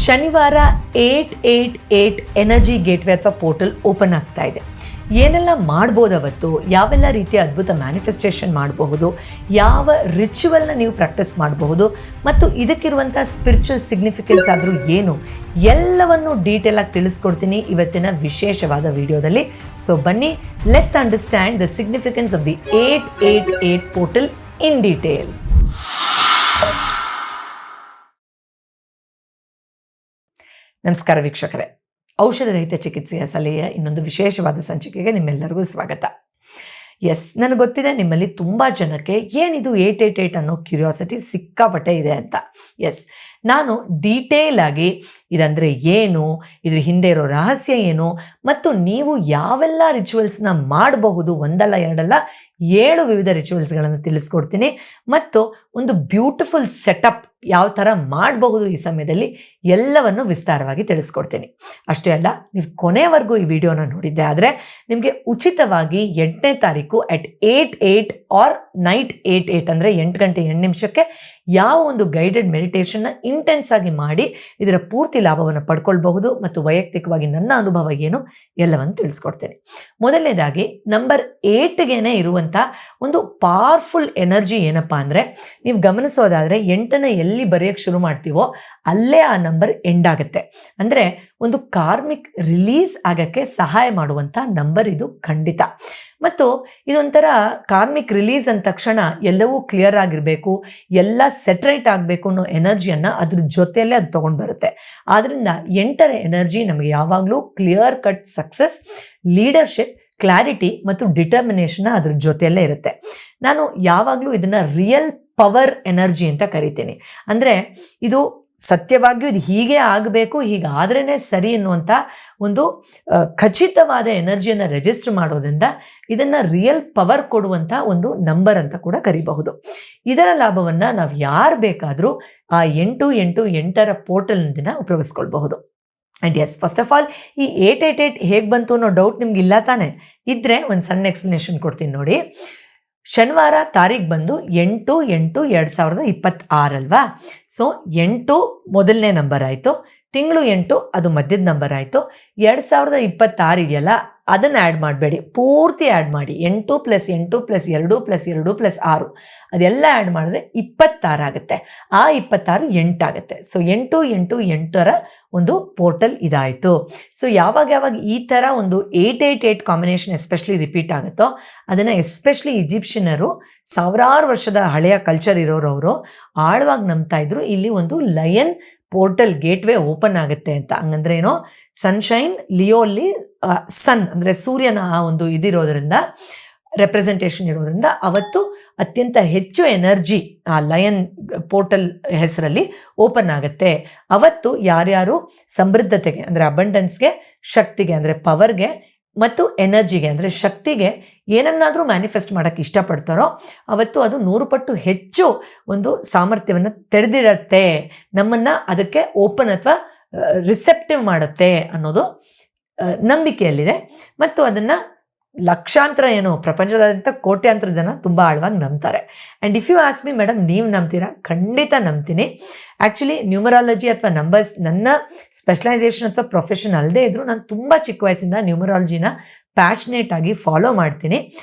ಶನಿವಾರ 888 energy gateway ಅಥವಾ portal open ಆಗ್ತಾ ಇದೆ. ಏನೆಲ್ಲ ಮಾಡ್ಬೋದು ಅವತ್ತು, ಯಾವೆಲ್ಲ ರೀತಿಯ ಅದ್ಭುತ ಮ್ಯಾನಿಫೆಸ್ಟೇಷನ್ ಮಾಡಬಹುದು, ಯಾವ ರಿಚುವಲ್ನ ನೀವು ಪ್ರಾಕ್ಟೀಸ್ ಮಾಡಬಹುದು ಮತ್ತು ಇದಕ್ಕಿರುವಂಥ ಸ್ಪಿರಿಚುವಲ್ ಸಿಗ್ನಿಫಿಕೆನ್ಸ್ ಆದರೂ ಏನು ಎಲ್ಲವನ್ನು ಡೀಟೇಲಾಗಿ ತಿಳಿಸ್ಕೊಡ್ತೀನಿ ಇವತ್ತಿನ ವಿಶೇಷವಾದ ವಿಡಿಯೋದಲ್ಲಿ. ಸೊ ಬನ್ನಿ, let's understand the significance of the 888 portal in detail. ನಮಸ್ಕಾರ ವೀಕ್ಷಕರೇ, ಔಷಧ ರಹಿತ ಚಿಕಿತ್ಸೆಯ ಸಲಹೆಯ ಇನ್ನೊಂದು ವಿಶೇಷವಾದ ಸಂಚಿಕೆಗೆ ನಿಮ್ಮೆಲ್ಲರಿಗೂ ಸ್ವಾಗತ. ನನಗೆ ಗೊತ್ತಿದೆ ನಿಮ್ಮಲ್ಲಿ ತುಂಬ ಜನಕ್ಕೆ ಏನಿದು 888 ಅನ್ನೋ ಕ್ಯೂರಿಯಾಸಿಟಿ ಸಿಕ್ಕಾಪಟ್ಟೆ ಇದೆ ಅಂತ. ನಾನು ಡೀಟೇಲ್ ಆಗಿ ಇದಂದರೆ ಏನು, ಇದ್ರ ಹಿಂದೆ ಇರೋ ರಹಸ್ಯ ಏನು ಮತ್ತು ನೀವು ಯಾವೆಲ್ಲ ರಿಚುವಲ್ಸ್ನ ಮಾಡಬಹುದು, ಒಂದಲ್ಲ ಎರಡಲ್ಲ 7 ವಿವಿಧ ರಿಚುವಲ್ಸ್ಗಳನ್ನು ತಿಳಿಸ್ಕೊಡ್ತೀನಿ ಮತ್ತು ಒಂದು ಬ್ಯೂಟಿಫುಲ್ ಸೆಟಪ್ ಯಾವ ಥರ ಮಾಡಬಹುದು ಈ ಸಮಯದಲ್ಲಿ ಎಲ್ಲವನ್ನು ವಿಸ್ತಾರವಾಗಿ ತಿಳಿಸ್ಕೊಡ್ತೀನಿ. ಅಷ್ಟೇ ಅಲ್ಲ, ನೀವು ಕೊನೆವರೆಗೂ ಈ ವಿಡಿಯೋನ ನೋಡಿದ್ದೆ ಆದರೆ ನಿಮಗೆ ಉಚಿತವಾಗಿ 8ನೇ ತಾರೀಕು ಅಟ್ 88 ಆರ್ ನೈಟ್ 88 ಅಂದರೆ 8 ಗಂಟೆ 8 ನಿಮಿಷಕ್ಕೆ ಯಾವ ಒಂದು ಗೈಡೆಡ್ ಮೆಡಿಟೇಷನ್ನ ಇಂಟೆನ್ಸ್ ಆಗಿ ಮಾಡಿ ಇದರ ಪೂರ್ತಿ ಲಾಭವನ್ನು ಪಡ್ಕೊಳ್ಬಹುದು ಮತ್ತು ವೈಯಕ್ತಿಕವಾಗಿ ನನ್ನ ಅನುಭವ ಏನು ಎಲ್ಲವನ್ನು ತಿಳಿಸ್ಕೊಡ್ತೇನೆ. ಮೊದಲನೇದಾಗಿ ನಂಬರ್ 8ಗೆ ಇರುವಂಥ ಒಂದು ಪವರ್ಫುಲ್ ಎನರ್ಜಿ ಏನಪ್ಪ ಅಂದರೆ, ನೀವು ಗಮನಿಸೋದಾದರೆ 8ನ ಎಲ್ಲಿ ಬರೆಯೋಕ್ಕೆ ಶುರು ಮಾಡ್ತೀವೋ ಅಲ್ಲೇ ಆ ನಂಬರ್ ಎಂಡ್ ಆಗುತ್ತೆ. ಅಂದರೆ ಒಂದು ಕಾರ್ಮಿಕ್ ರಿಲೀಸ್ ಆಗೋಕ್ಕೆ ಸಹಾಯ ಮಾಡುವಂಥ ನಂಬರ್ ಇದು ಖಂಡಿತ. ಮತ್ತು ಇದೊಂಥರ ಕಾರ್ಮಿಕ್ ರಿಲೀಸ್ ಅಂದ ತಕ್ಷಣ ಎಲ್ಲವೂ ಕ್ಲಿಯರ್ ಆಗಿರಬೇಕು, ಎಲ್ಲ ಸೆಟ್ರೈಟ್ ಆಗಬೇಕು ಅನ್ನೋ ಎನರ್ಜಿಯನ್ನು ಅದ್ರ ಜೊತೆಯಲ್ಲೇ ಅದು ತೊಗೊಂಡು ಬರುತ್ತೆ. ಆದ್ದರಿಂದ 8ರ ಎನರ್ಜಿ ನಮಗೆ ಯಾವಾಗಲೂ clear cut success, leadership, clarity ಮತ್ತು ಡಿಟರ್ಮಿನೇಷನ್ ಅದ್ರ ಜೊತೆಯಲ್ಲೇ ಇರುತ್ತೆ. ನಾನು ಯಾವಾಗಲೂ ಇದನ್ನು ರಿಯಲ್ ಪವರ್ ಎನರ್ಜಿ ಅಂತ ಕರಿತೀನಿ. ಅಂದರೆ ಇದು ಸತ್ಯವಾಗಿಯೂ ಇದು ಹೀಗೆ ಆಗಬೇಕು, ಹೀಗಾದ್ರೇ ಸರಿ ಅನ್ನುವಂಥ ಒಂದು ಖಚಿತವಾದ ಎನರ್ಜಿಯನ್ನು ರಿಜಿಸ್ಟರ್ ಮಾಡೋದ್ರಿಂದ ಇದನ್ನು ರಿಯಲ್ ಪವರ್ ಕೊಡುವಂಥ ಒಂದು ನಂಬರ್ ಅಂತ ಕೂಡ ಕರಿಬಹುದು. ಇದರ ಲಾಭವನ್ನು ನಾವು ಯಾರು ಬೇಕಾದರೂ ಆ 888ರ ಪೋರ್ಟಲ್ನಿಂದ ಉಪಯೋಗಿಸ್ಕೊಳ್ಬಹುದು. ಆ್ಯಂಡ್ ಫಸ್ಟ್ ಆಫ್ ಆಲ್ ಈ 888 ಹೇಗೆ ಬಂತು ಅನ್ನೋ ಡೌಟ್ ನಿಮ್ಗೆ ಇಲ್ಲ ತಾನೆ? ಇದ್ದರೆ ಒಂದು ಸಣ್ಣ ಎಕ್ಸ್ಪ್ಲನೇಷನ್ ಕೊಡ್ತೀನಿ ನೋಡಿ. ಶನಿವಾರ ತಾರೀಖು ಬಂದು 8/8/2026 ಅಲ್ವಾ? ಸೊ 8 ಮೊದಲನೇ ನಂಬರ್ ಆಯಿತು, ತಿಂಗಳು 8 ಅದು ಮಧ್ಯದ ನಂಬರ್ ಆಯಿತು. 2026 ಇದೆಯಲ್ಲ, ಅದನ್ನು ಆ್ಯಡ್ ಮಾಡಬೇಡಿ, ಪೂರ್ತಿ ಆ್ಯಡ್ ಮಾಡಿ. 8 + 8 + 2 + 2 + 6 ಅದೆಲ್ಲ ಆ್ಯಡ್ ಮಾಡಿದ್ರೆ 26 ಆಗುತ್ತೆ. ಆ 26 8 ಆಗುತ್ತೆ. ಸೊ 8/8/8ರ ಒಂದು ಪೋರ್ಟಲ್ ಇದಾಯಿತು. ಸೊ ಯಾವಾಗ ಈ ಥರ ಒಂದು 888 ಕಾಂಬಿನೇಷನ್ ಎಸ್ಪೆಷಲಿ ರಿಪೀಟ್ ಆಗುತ್ತೋ ಅದನ್ನು ಎಸ್ಪೆಷಲಿ ಈಜಿಪ್ಷಿಯನರು ಸಾವಿರಾರು ವರ್ಷದ ಹಳೆಯ ಕಲ್ಚರ್ ಇರೋರವರು ಆಳವಾಗಿ ನಂಬ್ತಾ ಇದ್ರು. ಇಲ್ಲಿ ಒಂದು ಲಯನ್ ಪೋರ್ಟಲ್ ಗೇಟ್ವೇ ಓಪನ್ ಆಗುತ್ತೆ ಅಂತ. ಹಂಗಂದ್ರೆ ಏನೋ ಸನ್ಶೈನ್ ಲಿಯೋಲ್ಲಿ ಸನ್ ಅಂದರೆ ಸೂರ್ಯನ ಆ ಒಂದು ಇದಿರೋದ್ರಿಂದ, ರೆಪ್ರೆಸೆಂಟೇಷನ್ ಇರೋದ್ರಿಂದ ಅವತ್ತು ಅತ್ಯಂತ ಹೆಚ್ಚು ಎನರ್ಜಿ ಆ ಲಯನ್ ಪೋರ್ಟಲ್ ಹೆಸರಲ್ಲಿ ಓಪನ್ ಆಗುತ್ತೆ. ಅವತ್ತು ಯಾರ್ಯಾರು ಸಮೃದ್ಧತೆಗೆ ಅಂದರೆ ಅಬಂಡೆನ್ಸ್ಗೆ, ಶಕ್ತಿಗೆ ಅಂದರೆ ಪವರ್ಗೆ ಮತ್ತು ಎನರ್ಜಿಗೆ ಅಂದರೆ ಶಕ್ತಿಗೆ ಏನನ್ನಾದರೂ ಮ್ಯಾನಿಫೆಸ್ಟ್ ಮಾಡೋಕ್ಕೆ ಇಷ್ಟಪಡ್ತಾರೋ ಅವತ್ತು ಅದು 100 ಪಟ್ಟು ಹೆಚ್ಚು ಒಂದು ಸಾಮರ್ಥ್ಯವನ್ನು ತೆರೆದಿಡತ್ತೆ, ನಮ್ಮನ್ನು ಅದಕ್ಕೆ ಓಪನ್ ಅಥವಾ ರಿಸೆಪ್ಟಿವ್ ಮಾಡುತ್ತೆ ಅನ್ನೋದು ನಂಬಿಕೆಯಲ್ಲಿದೆ. ಮತ್ತು ಅದನ್ನು ಲಕ್ಷಾಂತರ ಪ್ರಪಂಚದಾದ್ಯಂತ ಕೋಟ್ಯಾಂತರ ಜನ ತುಂಬ ಆಳವಾಗಿ ನಂಬ್ತಾರೆ. And if you ask me madam, ನೀವು ನಂಬ್ತೀರಾ? ಖಂಡಿತ ನಂಬ್ತೀನಿ. ಆ್ಯಕ್ಚುಲಿ ನ್ಯೂಮರಾಲಜಿ ಅಥವಾ ನಂಬರ್ಸ್ ನನ್ನ ಸ್ಪೆಷಲೈಸೇಷನ್ ಅಥವಾ ಪ್ರೊಫೆಷನ್ ಅಲ್ಲದೆ ಇದ್ದರೂ ನಾನು ತುಂಬ ಚಿಕ್ಕ ವಯಸ್ಸಿಂದ ನ್ಯೂಮರಾಲಜಿನ ಪ್ಯಾಷನೇಟ್ ಆಗಿ ಫಾಲೋ ಮಾಡ್ತೀನಿ.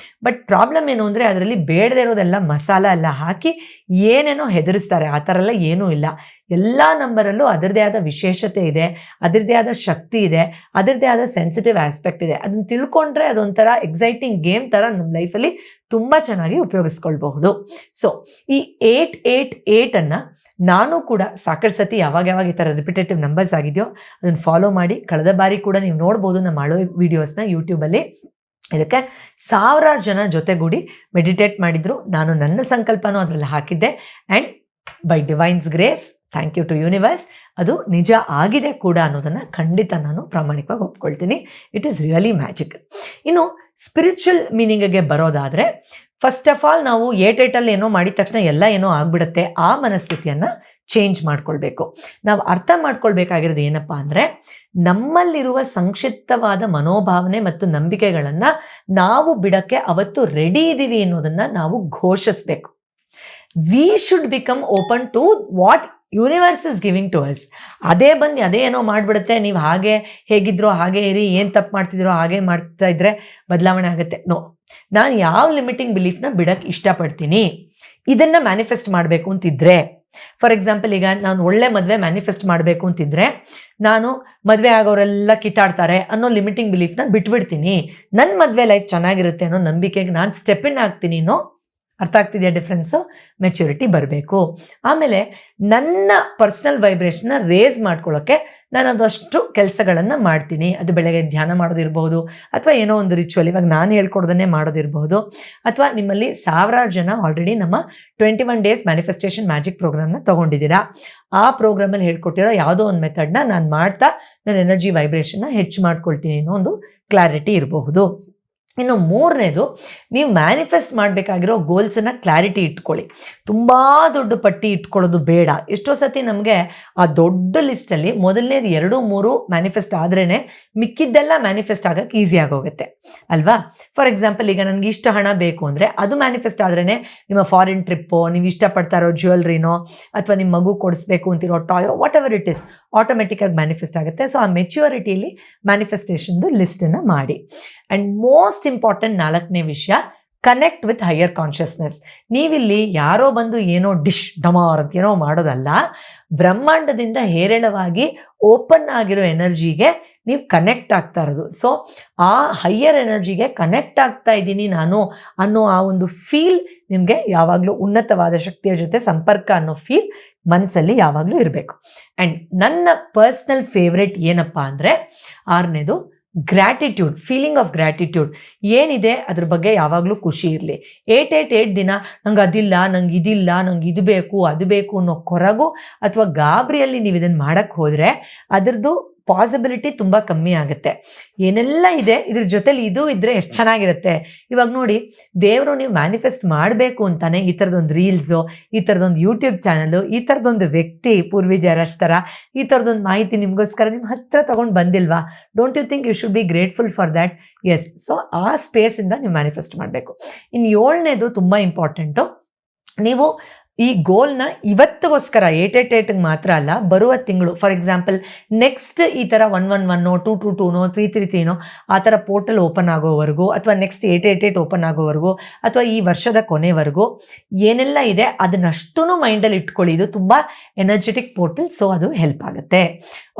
ಬಟ್ ಪ್ರಾಬ್ಲಮ್ ಏನು ಅಂದರೆ ಅದರಲ್ಲಿ ಬೇಡದೇ ಇರೋದೆಲ್ಲ ಮಸಾಲ ಎಲ್ಲ ಹಾಕಿ ಏನೇನೋ ಹೆದರಿಸ್ತಾರೆ. ಆ ಥರ ಎಲ್ಲ ಏನೂ ಇಲ್ಲ. ಎಲ್ಲ ನಂಬರಲ್ಲೂ ಅದರದೇ ಆದ ವಿಶೇಷತೆ ಇದೆ, ಅದರದೇ ಆದ ಶಕ್ತಿ ಇದೆ, ಅದರದೇ ಆದ ಸೆನ್ಸಿಟಿವ್ ಆಸ್ಪೆಕ್ಟ್ ಇದೆ. ಅದನ್ನು ತಿಳ್ಕೊಂಡ್ರೆ ಅದೊಂಥರ ಎಕ್ಸೈಟಿಂಗ್ ಗೇಮ್ ಥರ ನಮ್ಮ ಲೈಫಲ್ಲಿ ತುಂಬ ಚೆನ್ನಾಗಿ ಉಪಯೋಗಿಸ್ಕೊಳ್ಬಹುದು. ಸೊ ಈ 888 ನಾನು ಕೂಡ ಸಾಕಷ್ಟು ಸತಿ ಯಾವಾಗ ಈ ಥರ ರಿಪಿಟೇಟಿವ್ ನಂಬರ್ಸ್ ಆಗಿದೆಯೋ ಅದನ್ನು ಫಾಲೋ ಮಾಡಿ. ಕಳೆದ ಬಾರಿ ಕೂಡ ನೀವು ನೋಡ್ಬೋದು ನಮ್ಮ ಹಳೋ ವಿಡಿಯೋಸ್ನ ಯೂಟ್ಯೂಬಲ್ಲಿ. ಇದಕ್ಕೆ ಸಾವಿರಾರು ಜನ ಜೊತೆಗೂಡಿ ಮೆಡಿಟೇಟ್ ಮಾಡಿದ್ರು. ನಾನು ನನ್ನ ಸಂಕಲ್ಪನೂ ಅದರಲ್ಲಿ ಹಾಕಿದ್ದೆ. And by divine's grace, thank you to universe, ಅದು ನಿಜ ಆಗಿದೆ ಕೂಡ ಅನ್ನೋದನ್ನು ಖಂಡಿತ ನಾನು ಪ್ರಾಮಾಣಿಕವಾಗಿ ಒಪ್ಕೊಳ್ತೀನಿ. It is really magic. ಇನ್ನು ಸ್ಪಿರಿಚುವಲ್ ಮೀನಿಂಗಿಗೆ ಬರೋದಾದರೆ, ಫಸ್ಟ್ ಆಫ್ ಆಲ್ ನಾವು 888 ಏನೋ ಮಾಡಿದ ತಕ್ಷಣ ಎಲ್ಲ ಏನೋ ಆಗ್ಬಿಡುತ್ತೆ, ಆ ಮನಸ್ಥಿತಿಯನ್ನು ಚೇಂಜ್ ಮಾಡ್ಕೊಳ್ಬೇಕು. ನಾವು ಅರ್ಥ ಮಾಡ್ಕೊಳ್ಬೇಕಾಗಿರೋದು ಏನಪ್ಪ ಅಂದರೆ, ನಮ್ಮಲ್ಲಿರುವ ಸಂಕ್ಷಿಪ್ತವಾದ ಮನೋಭಾವನೆ ಮತ್ತು ನಂಬಿಕೆಗಳನ್ನು ನಾವು ಬಿಡೋಕ್ಕೆ ಅವತ್ತು ರೆಡಿ ಇದ್ದೀವಿ ಅನ್ನೋದನ್ನು ನಾವು ಘೋಷಿಸಬೇಕು. We should become open to what universe is giving to us. ಅದೇ ಬಂದು ಅದೇ ಏನೋ ಮಾಡಿಬಿಡುತ್ತೆ. ನೀವು ಹಾಗೆ ಹೇಗಿದ್ರೋ ಹಾಗೆ ಇರಿ, ಏನು ತಪ್ಪು ಮಾಡ್ತಿದ್ರೋ ಹಾಗೆ ಮಾಡ್ತಾ ಇದ್ರೆ ಬದಲಾವಣೆ ಆಗುತ್ತೆ. ನೋ, ನಾನು ಯಾವ ಲಿಮಿಟಿಂಗ್ ಬಿಲೀಫ್ನ ಬಿಡೋಕ್ಕೆ ಇಷ್ಟಪಡ್ತೀನಿ, ಇದನ್ನು ಮ್ಯಾನಿಫೆಸ್ಟ್ ಮಾಡಬೇಕು ಅಂತಿದ್ರೆ, ಫಾರ್ ಎಕ್ಸಾಂಪಲ್ ಈಗ ನಾನು ಒಳ್ಳೆ ಮದುವೆ ಮ್ಯಾನಿಫೆಸ್ಟ್ ಮಾಡಬೇಕು ಅಂತಿದ್ರೆ ನಾನು ಮದುವೆ ಆಗೋರೆಲ್ಲ ಕಿತ್ತಾಡ್ತಾರೆ ಅನ್ನೋ ಲಿಮಿಟಿಂಗ್ ಬಿಲೀಫ್ನ ಬಿಟ್ಬಿಡ್ತೀನಿ. ನನ್ನ ಮದುವೆ ಲೈಫ್ ಚೆನ್ನಾಗಿರುತ್ತೆ ಅನ್ನೋ ನಂಬಿಕೆಗೆ ನಾನು ಸ್ಟೆಪ್ ಇನ್ ಆಗ್ತೀನಿ. ಅರ್ಥ ಆಗ್ತಿದೆಯಾ ಡಿಫ್ರೆನ್ಸು? ಮೆಚ್ಯೂರಿಟಿ ಬರಬೇಕು. ಆಮೇಲೆ ನನ್ನ ಪರ್ಸ್ನಲ್ ವೈಬ್ರೇಷನ್ನ ರೇಸ್ ಮಾಡ್ಕೊಳ್ಳೋಕ್ಕೆ ನಾನು ಅದಷ್ಟು ಕೆಲಸಗಳನ್ನು ಮಾಡ್ತೀನಿ. ಅದು ಬೆಳಗ್ಗೆ ಧ್ಯಾನ ಮಾಡೋದಿರ್ಬೋದು, ಅಥವಾ ಏನೋ ಒಂದು ರಿಚುವಲ್, ಇವಾಗ ನಾನು ಹೇಳ್ಕೊಡೋದನ್ನೇ ಮಾಡೋದಿರ್ಬೋದು, ಅಥವಾ ನಿಮ್ಮಲ್ಲಿ ಸಾವಿರಾರು ಜನ ಆಲ್ರೆಡಿ ನಮ್ಮ 21 ಡೇಸ್ ಮ್ಯಾನಿಫೆಸ್ಟೇಷನ್ ಮ್ಯಾಜಿಕ್ ಪ್ರೋಗ್ರಾಮ್ನ ತೊಗೊಂಡಿದ್ದೀರಾ. ಆ ಪ್ರೋಗ್ರಾಮಲ್ಲಿ ಹೇಳ್ಕೊಟ್ಟಿರೋ ಯಾವುದೋ ಒಂದು ಮೆಥಡ್ನ ನಾನು ಮಾಡ್ತಾ ನನ್ನ ಎನರ್ಜಿ ವೈಬ್ರೇಷನ್ನ ಹೆಚ್ಚು ಮಾಡ್ಕೊಳ್ತೀನಿ ಅನ್ನೋ ಒಂದು ಕ್ಲಾರಿಟಿ ಇರಬಹುದು. ಇನ್ನು ಮೂರನೇದು, ನೀವು ಮ್ಯಾನಿಫೆಸ್ಟ್ ಮಾಡಬೇಕಾಗಿರೋ ಗೋಲ್ಸನ್ನು ಕ್ಲಾರಿಟಿ ಇಟ್ಕೊಳ್ಳಿ. ತುಂಬ ದೊಡ್ಡ ಪಟ್ಟಿ ಇಟ್ಕೊಳ್ಳೋದು ಬೇಡ. ಎಷ್ಟೋ ಸತಿ ನಮಗೆ ಆ ದೊಡ್ಡ ಲಿಸ್ಟಲ್ಲಿ ಮೊದಲನೇದು 2-3 ಮ್ಯಾನಿಫೆಸ್ಟ್ ಆದ್ರೇ ಮಿಕ್ಕಿದ್ದೆಲ್ಲ ಮ್ಯಾನಿಫೆಸ್ಟ್ ಆಗೋಕ್ಕೆ ಈಸಿ ಆಗೋಗುತ್ತೆ ಅಲ್ವಾ? ಫಾರ್ ಎಕ್ಸಾಂಪಲ್, ಈಗ ನನಗೆ ಇಷ್ಟು ಹಣ ಬೇಕು ಅಂದರೆ ಅದು ಮ್ಯಾನಿಫೆಸ್ಟ್ ಆದ್ರೇ ನಿಮ್ಮ ಫಾರಿನ್ ಟ್ರಿಪ್ಪೋ, ನೀವು ಇಷ್ಟಪಡ್ತಾ ಇರೋ ಜ್ಯುವೆಲ್ರಿನೋ, ಅಥವಾ ನಿಮ್ಮ ಮಗು ಕೊಡಿಸ್ಬೇಕು ಅಂತಿರೋ ಟಾಯೋ, ವಾಟ್ ಎವರ್ ಇಟ್ ಇಸ್, ಆಟೋಮೆಟಿಕ್ಕಾಗಿ ಮ್ಯಾನಿಫೆಸ್ಟ್ ಆಗುತ್ತೆ. ಸೊ ಆ ಮೆಚ್ಯೂರಿಟಿಯಲ್ಲಿ ಮ್ಯಾನಿಫೆಸ್ಟೇಷನ್ದು ಲಿಸ್ಟನ್ನು ಮಾಡಿ. ಆ್ಯಂಡ್ ಮೋಸ್ಟ್ ಇಂಪಾರ್ಟೆಂಟ್ 4ನೇ ವಿಷಯ, ಕನೆಕ್ಟ್ ವಿತ್ ಹೈಯರ್ ಕಾನ್ಷಿಯಸ್ನೆಸ್. ನೀವಿಲ್ಲಿ ಯಾರೋ ಬಂದು ಏನೋ ಡಿಶ್ ಡಮಾರ್ ಅಂತ ಏನೋ ಮಾಡೋದಲ್ಲ, ಬ್ರಹ್ಮಾಂಡದಿಂದ ಹೇರಳವಾಗಿ ಓಪನ್ ಆಗಿರೋ ಎನರ್ಜಿಗೆ ನೀವು ಕನೆಕ್ಟ್ ಆಗ್ತಾ ಇರೋದು. ಸೊ ಆ ಹೈಯರ್ ಎನರ್ಜಿಗೆ ಕನೆಕ್ಟ್ ಆಗ್ತಾ ಇದ್ದೀನಿ ನಾನು ಅನ್ನೋ ಆ ಒಂದು ಫೀಲ್ ನಿಮಗೆ ಯಾವಾಗಲೂ ಉನ್ನತವಾದ ಶಕ್ತಿಯ ಜೊತೆ ಸಂಪರ್ಕ ಅನ್ನೋ ಫೀಲ್ ಮನಸ್ಸಲ್ಲಿ ಯಾವಾಗಲೂ ಇರಬೇಕು. ಆ್ಯಂಡ್ ನನ್ನ ಪರ್ಸ್ನಲ್ ಫೇವ್ರೆಟ್ ಏನಪ್ಪ ಅಂದರೆ 6ನೇದು, ಗ್ರ್ಯಾಟಿಟ್ಯೂಡ್, ಫೀಲಿಂಗ್ ಆಫ್ ಗ್ರ್ಯಾಟಿಟ್ಯೂಡ್. ಏನಿದೆ ಅದ್ರ ಬಗ್ಗೆ ಯಾವಾಗಲೂ ಖುಷಿ ಇರಲಿ. 8 ದಿನ ನಂಗೆ ಅದಿಲ್ಲ, ನಂಗೆ ಇದಿಲ್ಲ, ನಂಗೆ ಇದು ಬೇಕು ಅದು ಬೇಕು ಅನ್ನೋ ಕೊರಗು ಅಥವಾ ಗಾಬರಿಯಲ್ಲಿ ನೀವು ಇದನ್ನು ಮಾಡೋಕ್ಕೆ ಹೋದರೆ ಅದರದ್ದು ಪಾಸಿಬಿಲಿಟಿ ತುಂಬ ಕಮ್ಮಿ ಆಗುತ್ತೆ. ಏನೆಲ್ಲ ಇದೆ ಇದ್ರ ಜೊತೆಲಿ ಇದು ಇದ್ದರೆ ಎಷ್ಟು ಚೆನ್ನಾಗಿರುತ್ತೆ. ಇವಾಗ ನೋಡಿ, ದೇವರು ನೀವು ಮ್ಯಾನಿಫೆಸ್ಟ್ ಮಾಡಬೇಕು ಅಂತಾನೆ ಈ ಥರದೊಂದು ರೀಲ್ಸು, ಈ ಥರದೊಂದು ಯೂಟ್ಯೂಬ್ ಚಾನಲು, ಈ ಥರದೊಂದು ವ್ಯಕ್ತಿ ಪೂರ್ವಿ ಜಯರಾಜ್ ಥರ ಈ ಥರದೊಂದು ಮಾಹಿತಿ ನಿಮಗೋಸ್ಕರ ನಿಮ್ಮ ಹತ್ರ ತೊಗೊಂಡು ಬಂದಿಲ್ವಾ? Don't you think you should be grateful for that? Yes. So ಆ ಸ್ಪೇಸಿಂದ ನೀವು ಮ್ಯಾನಿಫೆಸ್ಟ್ ಮಾಡಬೇಕು. ಇನ್ನು 7ನೇದು ತುಂಬ ಇಂಪಾರ್ಟೆಂಟು. ನೀವು ಈ ಗೋಲ್ನ ಇವತ್ತಿಗೋಸ್ಕರ 888 ಮಾತ್ರ ಅಲ್ಲ, ಬರುವ ತಿಂಗಳು, ಫಾರ್ ಎಕ್ಸಾಂಪಲ್ ನೆಕ್ಸ್ಟ್ ಈ ಥರ 111 222 333 ಆ ಥರ ಪೋರ್ಟಲ್ ಓಪನ್ ಆಗೋವರೆಗೂ, ಅಥವಾ ನೆಕ್ಸ್ಟ್ 888 ಓಪನ್ ಆಗೋವರೆಗೂ, ಅಥವಾ ಈ ವರ್ಷದ ಕೊನೆವರೆಗೂ ಏನೆಲ್ಲ ಇದೆ ಅದನ್ನಷ್ಟೂ ಮೈಂಡಲ್ಲಿ ಇಟ್ಕೊಳ್ಳಿ. ಇದು ತುಂಬ ಎನರ್ಜೆಟಿಕ್ ಪೋರ್ಟಲ್, ಸೊ ಅದು ಹೆಲ್ಪ್ ಆಗುತ್ತೆ.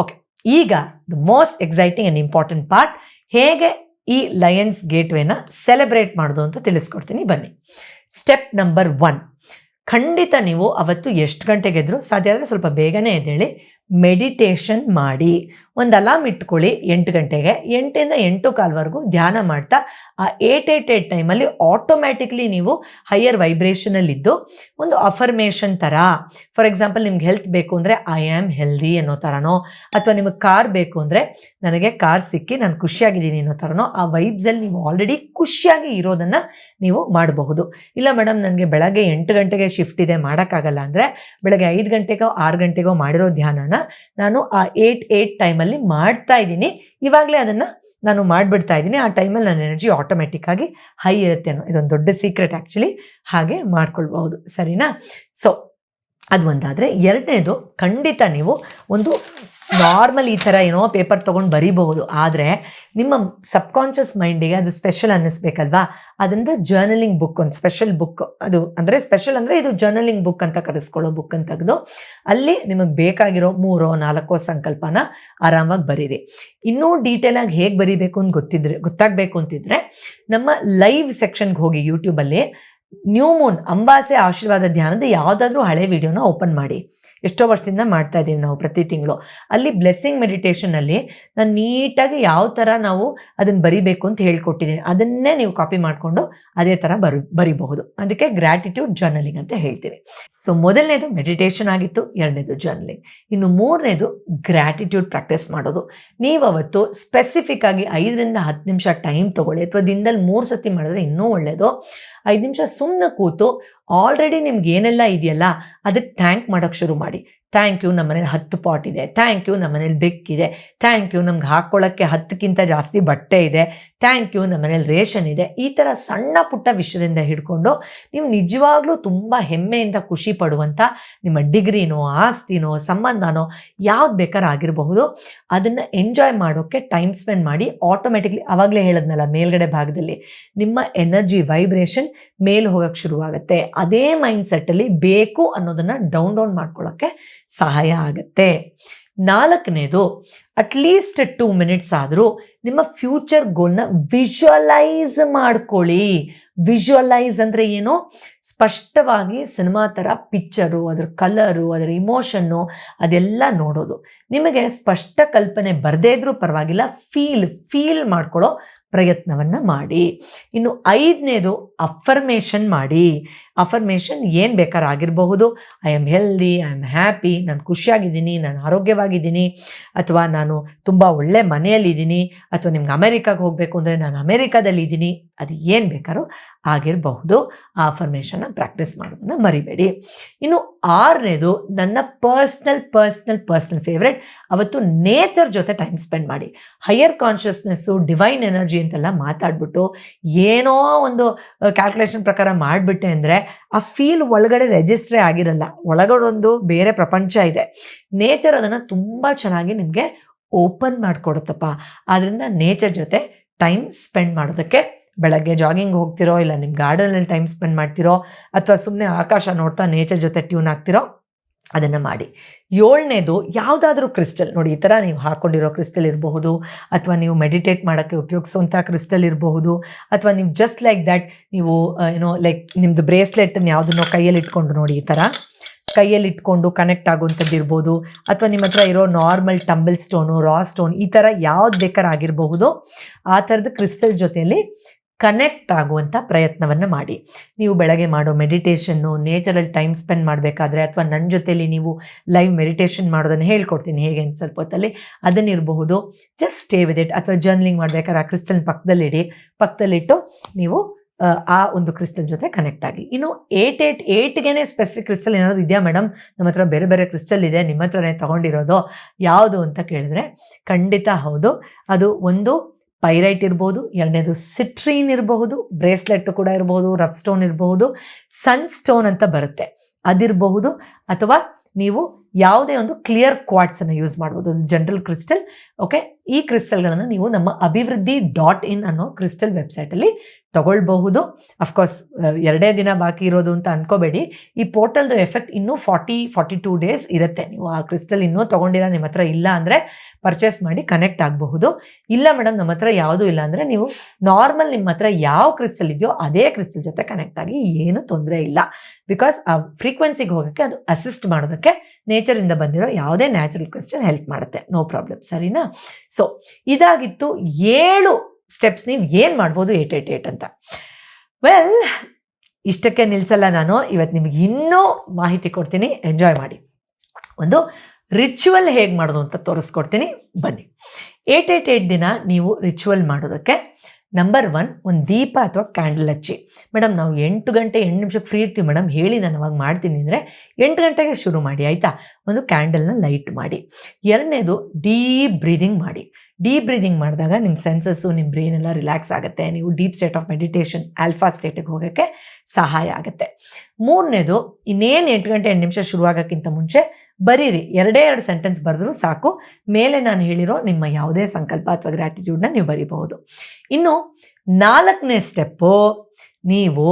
ಓಕೆ, ಈಗ the most exciting and important part, ಹೇಗೆ ಈ ಲಯನ್ಸ್ ಗೇಟ್ವೇನ ಸೆಲೆಬ್ರೇಟ್ ಮಾಡೋದು ಅಂತ ತಿಳಿಸ್ಕೊಡ್ತೀನಿ, ಬನ್ನಿ. ಸ್ಟೆಪ್ ನಂಬರ್ 1, ಖಂಡಿತ ನೀವು ಅವತ್ತು ಎಷ್ಟು ಗಂಟೆಗೆ ಎದ್ರು, ಸಾಧ್ಯ ಆದರೆ ಸ್ವಲ್ಪ ಬೇಗನೆ ಎದ್ದೇಳಿ ಮೆಡಿಟೇಷನ್ ಮಾಡಿ. ಒಂದು ಅಲಾರ್ಮ್ ಇಟ್ಕೊಳ್ಳಿ 8 ಗಂಟೆಗೆ, 8ರಿಂದ 8:15ವರೆಗೂ ಧ್ಯಾನ ಮಾಡ್ತಾ ಆ 888 ಟೈಮಲ್ಲಿ ಆಟೋಮ್ಯಾಟಿಕ್ಲಿ ನೀವು ಹೈಯರ್ ವೈಬ್ರೇಷನಲ್ಲಿದ್ದು ಒಂದು ಅಫರ್ಮೇಷನ್ ಥರ, ಫಾರ್ ಎಕ್ಸಾಂಪಲ್ ನಿಮ್ಗೆ ಹೆಲ್ತ್ ಬೇಕು ಅಂದರೆ ಐ ಆಮ್ ಹೆಲ್ದಿ ಅನ್ನೋ ಥರನೋ, ಅಥವಾ ನಿಮಗೆ ಕಾರ್ ಬೇಕು ಅಂದರೆ ನನಗೆ ಕಾರ್ ಸಿಕ್ಕಿ ನಾನು ಖುಷಿಯಾಗಿದ್ದೀನಿ ಅನ್ನೋ ಥರನೋ, ಆ ವೈಬ್ಸಲ್ಲಿ ನೀವು ಆಲ್ರೆಡಿ ಖುಷಿಯಾಗಿ ಇರೋದನ್ನು ನೀವು ಮಾಡಬಹುದು. ಇಲ್ಲ ಮೇಡಮ್ ನನಗೆ ಬೆಳಗ್ಗೆ 8 ಗಂಟೆಗೆ ಶಿಫ್ಟ್ ಇದೆ ಮಾಡೋಕ್ಕಾಗಲ್ಲ ಅಂದರೆ ಬೆಳಗ್ಗೆ 5 ಗಂಟೆಗೋ 6 ಗಂಟೆಗೋ ಮಾಡಿರೋ ಧ್ಯಾನನ ನಾನು ಆ 8 ಟೈಮಲ್ಲಿ ಮಾಡ್ತಾ ಇದ್ದೀನಿ. ಇವಾಗಲೇ ಅದನ್ನು ನಾನು ಮಾಡಿಬಿಡ್ತಾ ಇದ್ದೀನಿ. ಆ ಟೈಮಲ್ಲಿ ನನ್ನ ಎನರ್ಜಿ ಆಟೋಮೆಟಿಕ್ಕಾಗಿ ಹೈ ಇರುತ್ತೆ ಅನ್ನೋ ಇದೊಂದು ದೊಡ್ಡ ಸೀಕ್ರೆಟ್ ಆ್ಯಕ್ಚುಲಿ. ಹಾಗೆ ಮಾಡ್ಕೊಳ್ಬಹುದು, ಸರಿನಾ? ಸೊ ಅದು ಒಂದಾದರೆ. 2ನೇದು, ಖಂಡಿತ ನೀವು ಒಂದು ನಾರ್ಮಲ್ ಈ ಥರ ಏನೋ ಪೇಪರ್ ತೊಗೊಂಡು ಬರೀಬಹುದು, ಆದರೆ ನಿಮ್ಮ ಸಬ್ಕಾನ್ಷಿಯಸ್ ಮೈಂಡಿಗೆ ಅದು ಸ್ಪೆಷಲ್ ಅನ್ನಿಸ್ಬೇಕಲ್ವಾ? ಅದರಿಂದ ಜರ್ನಲಿಂಗ್ ಬುಕ್, ಒಂದು ಸ್ಪೆಷಲ್ ಬುಕ್, ಅದು ಅಂದರೆ ಸ್ಪೆಷಲ್ ಅಂದರೆ ಇದು ಜರ್ನಲಿಂಗ್ ಬುಕ್ ಅಂತ ಕರೆಸ್ಕೊಳ್ಳೋ ಬುಕ್ಕನ್ನು ತೆಗೆದು ಅಲ್ಲಿ ನಿಮಗೆ ಬೇಕಾಗಿರೋ 3-4 ಸಂಕಲ್ಪನ ಆರಾಮಾಗಿ ಬರೀರಿ. ಇನ್ನೂ ಡೀಟೇಲಾಗಿ ಹೇಗೆ ಬರೀಬೇಕು ಅಂತ ಗೊತ್ತಾಗಬೇಕು ಅಂತಿದ್ರೆ ನಮ್ಮ ಲೈವ್ ಸೆಕ್ಷನ್ಗೆ ಹೋಗಿ ಯೂಟ್ಯೂಬಲ್ಲಿ ನ್ಯೂ ಮೂನ್ ಅಮಾವಾಸ್ಯೆ ಆಶೀರ್ವಾದ ಧ್ಯಾನದ ಯಾವುದಾದ್ರೂ ಹಳೆ ವಿಡಿಯೋನ ಓಪನ್ ಮಾಡಿ. ಎಷ್ಟೋ ವರ್ಷದಿಂದ ಮಾಡ್ತಾ ಇದ್ದೀವಿ ನಾವು ಪ್ರತಿ ತಿಂಗಳು. ಅಲ್ಲಿ ಬ್ಲೆಸ್ಸಿಂಗ್ ಮೆಡಿಟೇಷನಲ್ಲಿ ನಾನು ನೀಟಾಗಿ ಯಾವ ಥರ ನಾವು ಅದನ್ನು ಬರಿಬೇಕು ಅಂತ ಹೇಳ್ಕೊಟ್ಟಿದ್ದೀನಿ. ಅದನ್ನೇ ನೀವು ಕಾಪಿ ಮಾಡಿಕೊಂಡು ಅದೇ ಥರ ಬರಿಬಹುದು. ಅದಕ್ಕೆ ಗ್ರ್ಯಾಟಿಟ್ಯೂಡ್ ಜರ್ನಲಿಂಗ್ ಅಂತ ಹೇಳ್ತೀವಿ. ಸೊ ಮೊದಲನೇದು ಮೆಡಿಟೇಷನ್ ಆಗಿತ್ತು, 2ನೇದು ಜರ್ನಲಿಂಗ್. ಇನ್ನು 3ನೇದು ಗ್ರ್ಯಾಟಿಟ್ಯೂಡ್ ಪ್ರಾಕ್ಟೀಸ್ ಮಾಡೋದು. ನೀವು ಅವತ್ತು ಸ್ಪೆಸಿಫಿಕ್ ಆಗಿ 5ರಿಂದ 10 ನಿಮಿಷ ಟೈಮ್ ತೊಗೊಳ್ಳಿ, ಅಥವಾ ದಿನದಲ್ಲಿ 3 ಸತಿ ಮಾಡಿದ್ರೆ ಇನ್ನೂ ಒಳ್ಳೆಯದು. 5 ನಿಮಿಷ ಸುಮ್ಮನೆ ಕೂತು ಆಲ್ರೆಡಿ ನಿಮ್ಗೆ ಏನೆಲ್ಲ ಇದೆಯಲ್ಲ ಅದಕ್ಕೆ ಥ್ಯಾಂಕ್ ಮಾಡೋಕ್ಕೆ ಶುರು ಮಾಡಿ. ಥ್ಯಾಂಕ್ ಯು, ನಮ್ಮ ಮನೇಲಿ 10 ಪಾಟ್ ಇದೆ, ಥ್ಯಾಂಕ್ ಯು, ನಮ್ಮ ಮನೇಲಿ ಬೆಕ್ಕಿದೆ, ಥ್ಯಾಂಕ್ ಯು, ನಮ್ಗೆ ಹಾಕ್ಕೊಳ್ಳೋಕ್ಕೆ 10ಕ್ಕಿಂತ ಜಾಸ್ತಿ ಬಟ್ಟೆ ಇದೆ, ಥ್ಯಾಂಕ್ ಯು, ನಮ್ಮ ಮನೇಲಿ ರೇಷನ್ ಇದೆ. ಈ ಥರ ಸಣ್ಣ ಪುಟ್ಟ ವಿಷಯದಿಂದ ಹಿಡ್ಕೊಂಡು ನೀವು ನಿಜವಾಗ್ಲೂ ತುಂಬ ಹೆಮ್ಮೆಯಿಂದ ಖುಷಿ ಪಡುವಂಥ ನಿಮ್ಮ ಡಿಗ್ರಿನೋ, ಆಸ್ತಿನೋ, ಸಂಬಂಧನೋ ಯಾವ್ದು ಬೇಕಾದ್ರೂ ಆಗಿರಬಹುದು, ಅದನ್ನು ಎಂಜಾಯ್ ಮಾಡೋಕ್ಕೆ ಟೈಮ್ ಸ್ಪೆಂಡ್ ಮಾಡಿ. ಆಟೋಮೆಟಿಕ್ಲಿ ಆವಾಗಲೇ ಹೇಳದ್ನಲ್ಲ ಮೇಲ್ಗಡೆ ಭಾಗದಲ್ಲಿ ನಿಮ್ಮ ಎನರ್ಜಿ ವೈಬ್ರೇಷನ್ ಮೇಲೆ ಹೋಗೋಕ್ಕೆ ಶುರುವಾಗುತ್ತೆ. ಅದೇ ಮೈಂಡ್ಸೆಟ್ಟಲ್ಲಿ ಬೇಕು ಅನ್ನೋದನ್ನು ಡೌನ್ ಮಾಡ್ಕೊಳ್ಳೋಕ್ಕೆ ಸಹಾಯ ಆಗುತ್ತೆ. 4ನೇದು, ಅಟ್ಲೀಸ್ಟ್ 2 ಮಿನಿಟ್ಸ್ ಆದರೂ ನಿಮ್ಮ ಫ್ಯೂಚರ್ ಗೋಲ್ನ ವಿಜುವಲೈಸ್ ಮಾಡ್ಕೊಳ್ಳಿ. ವಿಜುವಲೈಸ್ ಅಂದರೆ ಏನು? ಸ್ಪಷ್ಟವಾಗಿ ಸಿನಿಮಾ ಥರ ಪಿಕ್ಚರು, ಅದರ ಕಲರು, ಅದರ ಇಮೋಷನ್ನು ಅದೆಲ್ಲ ನೋಡೋದು. ನಿಮಗೆ ಸ್ಪಷ್ಟ ಕಲ್ಪನೆ ಬರದೇ ಇದ್ರೂ ಪರವಾಗಿಲ್ಲ, ಫೀಲ್ ಮಾಡ್ಕೊಳ್ಳೋ ಪ್ರಯತ್ನವನ್ನು ಮಾಡಿ. ಇನ್ನು 5ನೇದು, ಅಫರ್ಮೇಷನ್ ಮಾಡಿ. ಅಫರ್ಮೇಷನ್ ಏನು ಬೇಕಾದ್ರೂ ಆಗಿರಬಹುದು. I am healthy, I am happy, ನಾನು ಖುಷಿಯಾಗಿದ್ದೀನಿ, ನಾನು ಆರೋಗ್ಯವಾಗಿದ್ದೀನಿ, ಅಥವಾ ನಾನು ತುಂಬ ಒಳ್ಳೆ ಮನೆಯಲ್ಲಿದ್ದೀನಿ, ಅಥವಾ ನಿಮ್ಗೆ ಅಮೆರಿಕಾಗೆ ಹೋಗಬೇಕು ಅಂದರೆ ನಾನು ಅಮೆರಿಕಾದಲ್ಲಿದ್ದೀನಿ, ಅದು ಏನು ಬೇಕಾದ್ರೂ ಆಗಿರಬಹುದು. ಆ ಅಫರ್ಮೇಷನ್ನ ಪ್ರಾಕ್ಟೀಸ್ ಮಾಡೋದನ್ನು ಮರಿಬೇಡಿ. ಇನ್ನು 6ನೇದು, ನನ್ನ ಪರ್ಸ್ನಲ್ ಫೇವ್ರೆಟ್, ಅವತ್ತು ನೇಚರ್ ಜೊತೆ ಟೈಮ್ ಸ್ಪೆಂಡ್ ಮಾಡಿ. ಹೈಯರ್ ಕಾನ್ಷಿಯಸ್ನೆಸ್ಸು, ಡಿವೈನ್ ಎನರ್ಜಿ ಅಂತೆಲ್ಲ ಮಾತಾಡ್ಬಿಟ್ಟು ಏನೋ ಒಂದು ಕ್ಯಾಲ್ಕುಲೇಷನ್ ಪ್ರಕಾರ ಮಾಡಿಬಿಟ್ಟೆ ಅಂದರೆ ಆ ಫೀಲ್ ಒಳಗಡೆ ರಿಜಿಸ್ಟ್ರೇ ಆಗಿರಲ್ಲ. ಒಳಗಡೊಂದು ಬೇರೆ ಪ್ರಪಂಚ ಇದೆ. ನೇಚರ್ ಅದನ್ನು ತುಂಬ ಚೆನ್ನಾಗಿ ನಿಮಗೆ ಓಪನ್ ಮಾಡಿಕೊಡುತ್ತಪ್ಪ. ಆದ್ದರಿಂದ ನೇಚರ್ ಜೊತೆ ಟೈಮ್ ಸ್ಪೆಂಡ್ ಮಾಡೋದಕ್ಕೆ ಬೆಳಗ್ಗೆ ಜಾಗಿಂಗ್ ಹೋಗ್ತಿರೋ, ಇಲ್ಲ ನಿಮ್ಮ ಗಾರ್ಡನಲ್ಲಿ ಟೈಮ್ ಸ್ಪೆಂಡ್ ಮಾಡ್ತಿರೋ, ಅಥವಾ ಸುಮ್ಮನೆ ಆಕಾಶ ನೋಡ್ತಾ ನೇಚರ್ ಜೊತೆ ಟ್ಯೂನ್ ಆಗ್ತಿರೋ, ಅದನ್ನು ಮಾಡಿ. 7ನೇದು, ಯಾವುದಾದ್ರೂ ಕ್ರಿಸ್ಟಲ್ ನೋಡಿ, ಈ ಥರ ನೀವು ಹಾಕ್ಕೊಂಡಿರೋ ಕ್ರಿಸ್ಟಲ್ ಇರಬಹುದು, ಅಥವಾ ನೀವು ಮೆಡಿಟೇಟ್ ಮಾಡೋಕ್ಕೆ ಉಪಯೋಗಿಸುವಂಥ ಕ್ರಿಸ್ಟಲ್ ಇರಬಹುದು, ಅಥವಾ ನೀವು ಜಸ್ಟ್ ಲೈಕ್ ದ್ಯಾಟ್ ನೀವು ಲೈಕ್ ನಿಮ್ಮದು ಬ್ರೇಸ್ಲೆಟನ್ನು ಯಾವುದನ್ನೋ ಕೈಯಲ್ಲಿ ಇಟ್ಕೊಂಡು ನೋಡಿ, ಈ ಥರ ಕೈಯಲ್ಲಿ ಇಟ್ಕೊಂಡು ಕನೆಕ್ಟ್ ಆಗುವಂಥದ್ದು ಇರ್ಬೋದು, ಅಥವಾ ನಿಮ್ಮ ಹತ್ರ ಇರೋ ನಾರ್ಮಲ್ ಟಂಬಲ್ ಸ್ಟೋನು, ರಾ ಸ್ಟೋನ್, ಈ ಥರ ಯಾವ್ದು ಬೇಕಾದ್ರೂ ಆಗಿರಬಹುದು. ಆ ಥರದ ಕ್ರಿಸ್ಟಲ್ ಜೊತೆಯಲ್ಲಿ ಕನೆಕ್ಟ್ ಆಗುವಂಥ ಪ್ರಯತ್ನವನ್ನು ಮಾಡಿ. ನೀವು ಬೆಳಗ್ಗೆ ಮಾಡೋ ಮೆಡಿಟೇಷನ್ನು, ನೇಚರಲ್ಲಿ ಟೈಮ್ ಸ್ಪೆಂಡ್ ಮಾಡಬೇಕಾದ್ರೆ, ಅಥವಾ ನನ್ನ ಜೊತೆಲಿ ನೀವು ಲೈವ್ ಮೆಡಿಟೇಷನ್ ಮಾಡೋದನ್ನು ಹೇಳ್ಕೊಡ್ತೀನಿ ಹೇಗೆ ಅಂತ ಸ್ವಲ್ಪ ಹೊತ್ತಲ್ಲಿ, ಅದನ್ನಿರಬಹುದು. Just stay with it. ಅಥವಾ ಜರ್ನಲಿಂಗ್ ಮಾಡಬೇಕಾದ್ರೆ ಆ ಕ್ರಿಸ್ಟಲ್ ಪಕ್ಕದಲ್ಲಿಟ್ಟು ನೀವು ಆ ಒಂದು ಕ್ರಿಸ್ಟಲ್ ಜೊತೆ ಕನೆಕ್ಟ್ ಆಗಿ. ಇನ್ನು 8ಗೆ ಸ್ಪೆಸಿಫಿಕ್ ಕ್ರಿಸ್ಟಲ್ ಏನಾದರೂ ಇದೆಯಾ ಮೇಡಮ್, ನಮ್ಮ ಹತ್ರ ಬೇರೆ ಬೇರೆ ಕ್ರಿಸ್ಟಲ್ ಇದೆ, ನಿಮ್ಮ ಹತ್ರನೇ ತೊಗೊಂಡಿರೋದು ಯಾವುದು ಅಂತ ಕೇಳಿದ್ರೆ ಖಂಡಿತ ಹೌದು. ಅದು ಒಂದು ಪೈರೈಟ್ ಇರ್ಬೋದು, 2ನೇದು ಸಿಟ್ರೀನ್ ಇರಬಹುದು, ಬ್ರೇಸ್ಲೆಟ್ ಕೂಡ ಇರಬಹುದು, ರಫ್ ಸ್ಟೋನ್ ಇರಬಹುದು, ಸನ್ ಸ್ಟೋನ್ ಅಂತ ಬರುತ್ತೆ ಅದಿರಬಹುದು, ಅಥವಾ ನೀವು ಯಾವುದೇ ಒಂದು ಕ್ಲಿಯರ್ ಕ್ವಾರ್ಟ್ಸನ್ನು ಯೂಸ್ ಮಾಡ್ಬೋದು. ಅದು ಜನರಲ್ ಕ್ರಿಸ್ಟಲ್. ಓಕೆ, ಈ ಕ್ರಿಸ್ಟಲ್ಗಳನ್ನು ನೀವು ನಮ್ಮ abhivruddhi.in ಅನ್ನೋ ಕ್ರಿಸ್ಟಲ್ ವೆಬ್ಸೈಟಲ್ಲಿ ತಗೊಳ್ಬಹುದು. ಅಫ್ಕೋರ್ಸ್ 2 ದಿನ ಬಾಕಿ ಇರೋದು ಅಂತ ಅನ್ಕೋಬೇಡಿ. ಈ ಪೋರ್ಟಲ್ದು ಎಫೆಕ್ಟ್ ಇನ್ನೂ 42 ಡೇಸ್ ಇರುತ್ತೆ. ನೀವು ಆ ಕ್ರಿಸ್ಟಲ್ ಇನ್ನೂ ತೊಗೊಂಡಿಲ್ಲ, ನಿಮ್ಮ ಹತ್ರ ಇಲ್ಲ ಅಂದರೆ ಪರ್ಚೇಸ್ ಮಾಡಿ ಕನೆಕ್ಟ್ ಆಗಬಹುದು. ಇಲ್ಲ ಮೇಡಮ್ ನಮ್ಮ ಹತ್ರ ಯಾವುದೂ ಇಲ್ಲ ಅಂದರೆ ನೀವು ನಾರ್ಮಲ್ ನಿಮ್ಮ ಹತ್ರ ಯಾವ ಕ್ರಿಸ್ಟಲ್ ಇದೆಯೋ ಅದೇ ಕ್ರಿಸ್ಟಲ್ ಜೊತೆ ಕನೆಕ್ಟ್ ಆಗಿ ಏನು ತೊಂದರೆ ಇಲ್ಲ. ಬಿಕಾಸ್ ಆ ಫ್ರೀಕ್ವೆನ್ಸಿಗೆ ಹೋಗೋಕ್ಕೆ ಅದು ಅಸಿಸ್ಟ್ ಮಾಡೋದಕ್ಕೆ ನೇಚರಿಂದ ಬಂದಿರೋ ಯಾವುದೇ ನ್ಯಾಚುರಲ್ ಕ್ರಿಸ್ಟಲ್ ಹೆಲ್ಪ್ ಮಾಡುತ್ತೆ. No problem. ಸರಿನಾ? ಸೊ ಇದಾಗಿತ್ತು 7 ಸ್ಟೆಪ್ಸ್ ನೀವು ಏನು ಮಾಡ್ಬೋದು 888 ಅಂತ. ವೆಲ್, ಇಷ್ಟಕ್ಕೆ ನಿಲ್ಲಿಸಲ್ಲ ನಾನು. ಇವತ್ತು ನಿಮಗೆ ಇನ್ನೂ ಮಾಹಿತಿ ಕೊಡ್ತೀನಿ, ಎಂಜಾಯ್ ಮಾಡಿ. ಒಂದು ರಿಚುವಲ್ ಹೇಗೆ ಮಾಡೋದು ಅಂತ ತೋರಿಸ್ಕೊಡ್ತೀನಿ, ಬನ್ನಿ. 888 ದಿನ ನೀವು ರಿಚುವಲ್ ಮಾಡೋದಕ್ಕೆ ನಂಬರ್ 1, ಒಂದು ದೀಪ ಅಥವಾ ಕ್ಯಾಂಡಲ್ ಹಚ್ಚಿ. ಮೇಡಮ್ ನಾವು 8 ಗಂಟೆ 8 ನಿಮಿಷಕ್ಕೆ ಫ್ರೀ ಇರ್ತೀವಿ ಮೇಡಮ್, ಹೇಳಿ ನಾನು ಅವಾಗ ಮಾಡ್ತೀನಿ ಅಂದರೆ 8 ಗಂಟೆಗೆ ಶುರು ಮಾಡಿ, ಆಯಿತಾ? ಒಂದು ಕ್ಯಾಂಡಲ್ನ ಲೈಟ್ ಮಾಡಿ. 2ನೇದು, ಡೀಪ್ ಬ್ರೀದಿಂಗ್ ಮಾಡಿ. ಡೀಪ್ ಬ್ರೀದಿಂಗ್ ಮಾಡಿದಾಗ ನಿಮ್ಮ ಸೆನ್ಸಸ್ಸು, ನಿಮ್ಮ ಬ್ರೈನ್ ಎಲ್ಲ ರಿಲ್ಯಾಕ್ಸ್ ಆಗುತ್ತೆ. ನೀವು deep state of meditation, alpha ಸ್ಟೇಟಿಗೆ ಹೋಗೋಕ್ಕೆ ಸಹಾಯ ಆಗುತ್ತೆ. 3ನೇದು, ಇನ್ನೇನು 8 ಗಂಟೆ 8 ನಿಮಿಷ ಶುರುವಾಗೋಕ್ಕಿಂತ ಮುಂಚೆ ಬರೀರಿ, 2 ಸೆಂಟೆನ್ಸ್ ಬರೆದ್ರೂ ಸಾಕು. ಮೇಲೆ ನಾನು ಹೇಳಿರೋ ನಿಮ್ಮ ಯಾವುದೇ ಸಂಕಲ್ಪ ಅಥವಾ ಗ್ರ್ಯಾಟಿಟ್ಯೂಡ್ನ ನೀವು ಬರೀಬಹುದು. ಇನ್ನು 4ನೇ ಸ್ಟೆಪ್ಪು, ನೀವು